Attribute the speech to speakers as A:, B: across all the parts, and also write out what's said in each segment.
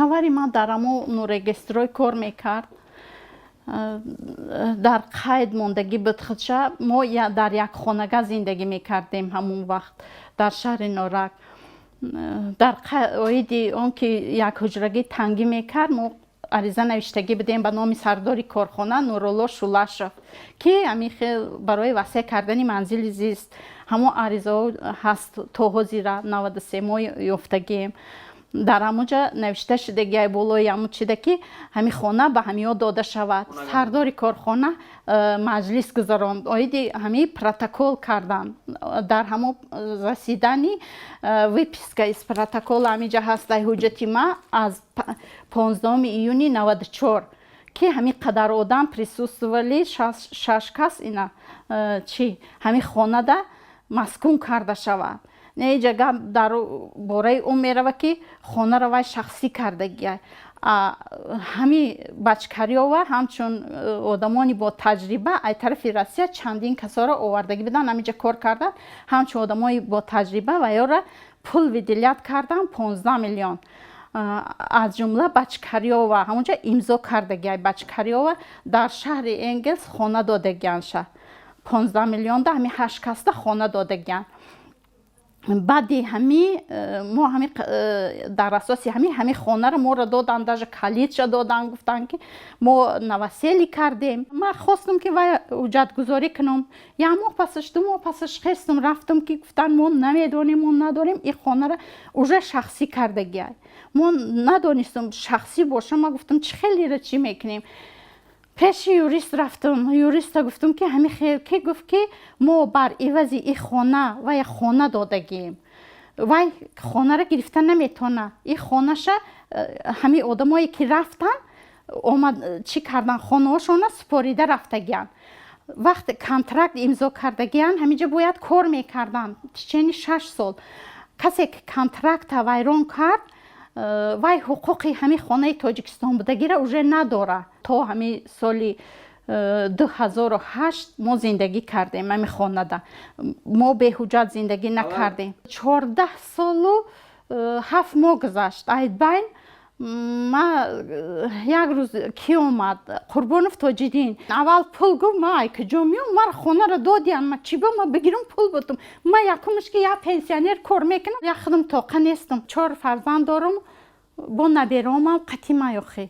A: тавари ман дар аму нурегистрой кор мекард. дар қайд мондагӣ бидхудша мо дар як хонага зиндагӣ мекардем ҳамун вақт дар шаҳри Норак. дар оиди он ки як ҳуҷрагӣ тангӣ мекард, мо ариза навиштагӣ будем ба номи сардори корхона Нурулло Шулашев ки ҳамин хел барои васеъ кардани манзили зист ҳамон аризаҳо ҳаст то ҳозира 93 мо ёфтагием. дар ҳамунҷа навишта шудаги ай болои ҳамун чида ки ҳамин хона ба ҳамиҳо дода шавад. Сардори корхона маҷлис гузаронд, оиди ҳамин протокол кардан. дар ҳамон засидани выписка из протокола ҳаминҷа ҳаст ай ҳуҷҷати ма аз 15 июни 94 ки ҳамин қадар одам присутствовали, 6 кас ина чи ҳамин хонада маскун карда шавад. Не инҷа гап дар бораи он мерава ки хонаро вай шахсӣ кардагия. ҳамин бачкариёва ҳамчун одамони бо таҷриба ай тарафи Россия чандин касоро овардагӣ будан, ҳаминҷа кор кардан, ҳамчун одамони бо таҷриба ва ёра пул видилят кардан 15 миллион. аз ҷумла бачкариёва ҳамунҷа имзо кардагия ай бачкариёва дар шаҳри Энгелс хона додагианша 15 миллионда ҳамин 8 каста хона додагиан. баъди ҳамин мо ҳамин дар асоси ҳамин хонаро моро додан, даже калидша додан, гуфтан ки мо навасели кардем. ман хостам ки вай ҳуҷҷатгузорӣ кунам. як моҳ пасаш, ду моҳ пасаш хестам рафтам ки гуфтан мо намедонем, мо надорем ин хонаро уже шахсӣ кардагиай. мо надонистам шахсӣ боша. ман гуфтам чӣ хелира чӣ мекунем. пеши юрист рафтам. юриста гуфтам ки ҳамин хел ки гуфт ки мо бар ивази ин хона вай хона додагием. вай хонаро гирифта наметона. ин хонаша ҳамин одамое ки рафтан омад чӣ кардан, хонаҳошона супорида рафтагиан. вақте контракт имзо кардагиан ҳаминҷа бояд кор мекардан течени 6 сол. касе ки контракта вайрон кард, вай ҳуқуқи ҳамин хонаи Тоҷикистон будагиро уже надора. то ҳамин соли 2008 мо зиндагӣ кардем ҳамин хонада. мо беҳуҷҷат зиндагӣ накардем. 14 солу 7 моҳ гузашт. айдбайн ма як рӯз ки омад Қурбонов Тоҷиддин. аввал пул гуфт, ма ай куҷо меом, мара хонаро додиан, ма чӣ ба ма бигирам пул бутам. ма якумш ки як пенсионер кор мекунам, як худам тоқа нестам. 4 фарзанд дорам, бо наберомам қатӣ маёхӣ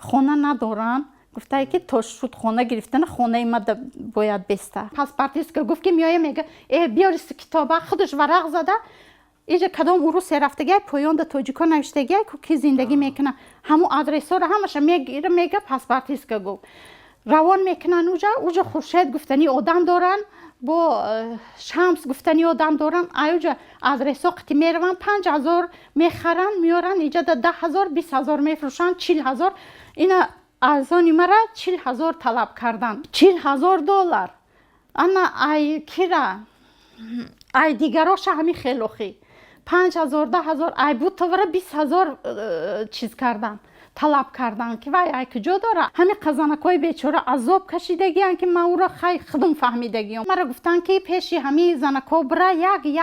A: хона надорам. гуфтае ки то шуд хона гирифтана, хонаи ма бояд беста. паспортистка гуфт ки меоя, мега биёри китоба худаш варақ зада иҷа кадом урусе рафтагиай, поёнда тоҷико навиштагиай ки зиндагӣ мекунам. ҳамун адресҳоро ҳамаша мегира, мега паспортистка гуфт. равон мекунан уҷа Хуршед гуфтани одам доран, бо Шамс гуфтани одам доран. аюҷа адресҳо қити мераван, 5000 мехаран, меоран иҷа да 10000 20000 мефурӯшанд, 40000. ина арзони мара 40000 талаб кардан. $40000. ана ай кира ай дигароша ҳамин хелохӣ 5000 10000 ай бутавара 20000 чиз кардан, талаб кардан ки вай ай куҷо дора. ҳамин қазанакҳои бечора азоб кашидагиан ки ман уро хай худам фаҳмидагиам. мара гуфтан ки пеши ҳамин занакҳо бира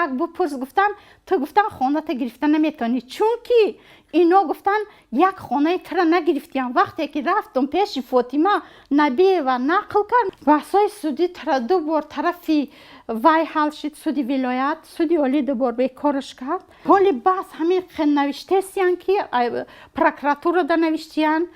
A: як бупурс. гуфтан ту гуфтан хоната гирифта наметавонӣ, чунки ино гуфтан як хонаи тира нагирифтиян. вақте ки рафтам пеши Фотима Набиева нақл кард, баҳсои суди ду бор тарафи вай ҳал шид, суди вилоят, суди олӣ ду бор бекораш кард. ҳоли баҳс ҳамин хел навиштесиян ки прокуратурада навиштиян.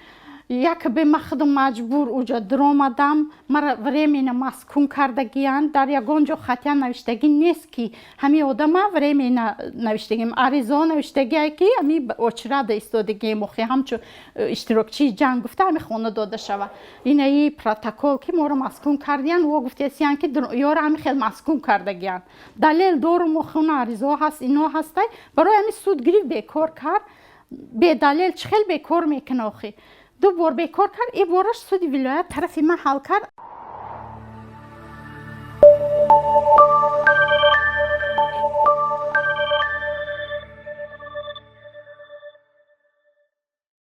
A: якобе ма худам маҷбур уҷа диромадам, мара временно маскун кардагиян. дар ягон ҷо хатия навиштагӣ нест ки ҳамин одама временно навиштагим. аризо навиштагия ки ҳамин очрада истодагием охи ҳамчун иштирокчии ҷанг гуфта ҳамин хона дода шава. инаи протокол ки моро маскун кардиян, во гуфтесиян ки ёра ҳамин хел маскун кардагиян. далел дорум охуна аризо ҳаст, ино ҳастай. барои ҳамин судгирӣ бекор кард. бедалел чӣ хел бекор мекуна охи. ду бор бекор кард. ин бораш суди вилоят тарафи ман ҳал кард.